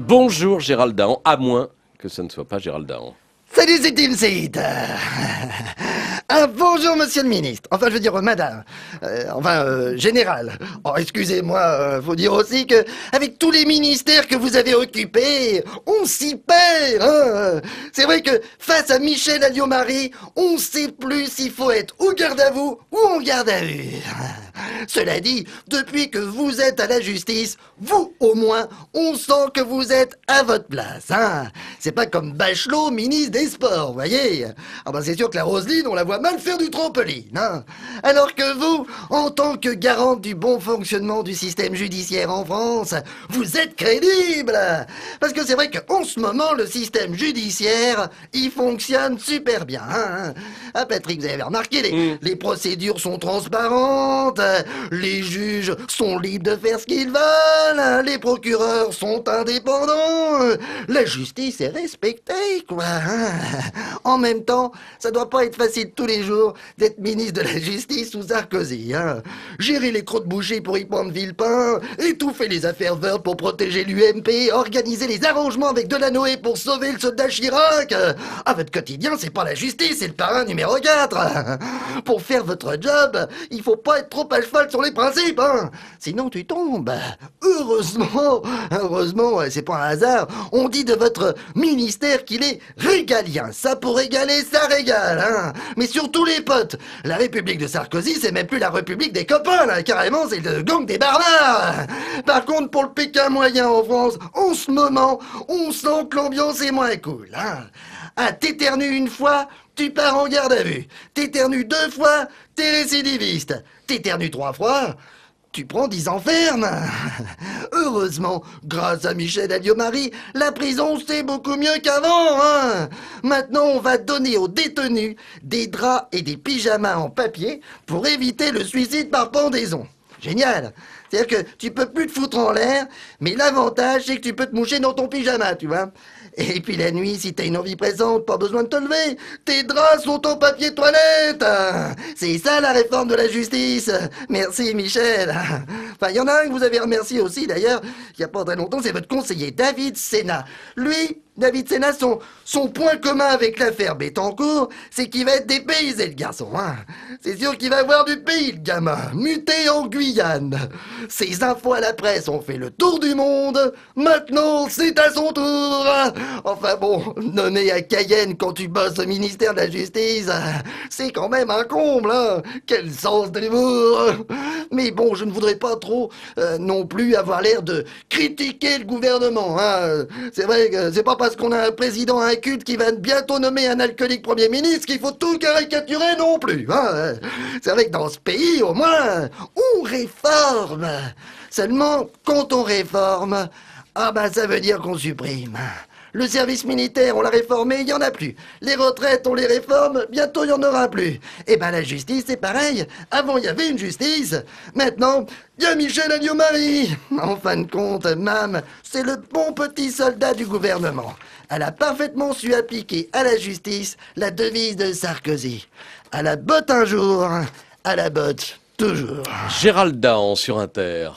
Bonjour Gérald Dahan, à moins que ce ne soit pas Gérald Dahan. Salut, c'est Tim Seed. Bonjour, monsieur le ministre. Enfin, je veux dire, madame. Général. Oh, excusez-moi, faut dire aussi que, avec tous les ministères que vous avez occupés, on s'y perd, hein. C'est vrai que, face à Michel Alliot-Marie, on sait plus s'il faut être ou garde à vous ou en garde à vue. Cela dit, depuis que vous êtes à la justice, vous, au moins, on sent que vous êtes à votre place, hein. C'est pas comme Bachelot, ministre des Sports, voyez. Ah ben c'est sûr que la Roselyne, on la voit mal faire du trampoline, hein. Alors que vous, en tant que garante du bon fonctionnement du système judiciaire en France, vous êtes crédible. Parce que c'est vrai qu'en ce moment, le système judiciaire, il fonctionne super bien, hein. Ah Patrick, vous avez remarqué, les procédures sont transparentes, les juges sont libres de faire ce qu'ils veulent, les procureurs sont indépendants, la justice est respectée, quoi. En même temps, ça doit pas être facile tous les jours d'être ministre de la Justice sous Sarkozy, hein. Gérer les crottes-bouchées pour y prendre Villepin, étouffer les affaires vertes pour protéger l'UMP, organiser les arrangements avec Delanoë pour sauver le soldat Chirac. Ah, votre quotidien, c'est pas la justice, c'est le parrain numéro 4. Pour faire votre job, il faut pas être trop à cheval sur les principes, hein. Sinon tu tombes. Heureusement, c'est pas un hasard. On dit de votre ministère qu'il est régalien. Ça pour régaler, ça régale, hein. Mais surtout les potes. La République de Sarkozy, c'est même plus la République des copains, là. Carrément, c'est le gang des barbares. Par contre, pour le Pékin moyen en France, en ce moment, on sent que l'ambiance est moins cool, hein. Ah, t'éternues une fois, tu pars en garde à vue. T'éternues 2 fois, t'es récidiviste. T'éternues 3 fois, tu prends 10 ans ferme. Heureusement, grâce à Michel Alliot-Marie, la prison c'est beaucoup mieux qu'avant, hein. Maintenant, on va donner aux détenus des draps et des pyjamas en papier pour éviter le suicide par pendaison. Génial. C'est-à-dire que tu peux plus te foutre en l'air, mais l'avantage c'est que tu peux te moucher dans ton pyjama, tu vois. Et puis la nuit, si t'as une envie présente, pas besoin de te lever. Tes draps sont en papier toilette. C'est ça la réforme de la justice. Merci Michel. Enfin, il y en a un que vous avez remercié aussi d'ailleurs, il y a pas très longtemps, c'est votre conseiller David Sénat. Lui, David Sénat, son point commun avec l'affaire Bettencourt, c'est qu'il va être dépaysé, le garçon, hein. C'est sûr qu'il va voir du pays, le gamin, muté en Guyane. Ses infos à la presse ont fait le tour du monde. Maintenant, c'est à son tour. Enfin bon, nommé à Cayenne quand tu bosses au ministère de la Justice, c'est quand même un comble, hein. Quel sens de l'humour. Mais bon, je ne voudrais pas trop non plus avoir l'air de critiquer le gouvernement, hein. C'est vrai que c'est pas parce qu'on a un président inculte qui va bientôt nommer un alcoolique Premier ministre qu'il faut tout caricaturer non plus, hein. C'est vrai que dans ce pays, au moins, on réforme. Seulement, quand on réforme, ah ben ça veut dire qu'on supprime. Le service militaire, on l'a réformé, il n'y en a plus. Les retraites, on les réforme, bientôt il n'y en aura plus. Et ben la justice, c'est pareil. Avant, il y avait une justice. Maintenant, il y a Michel Alliot-Marie. En fin de compte, Mam, c'est le bon petit soldat du gouvernement. Elle a parfaitement su appliquer à la justice la devise de Sarkozy. À la botte un jour, à la botte toujours. Gérald Dahan sur Inter.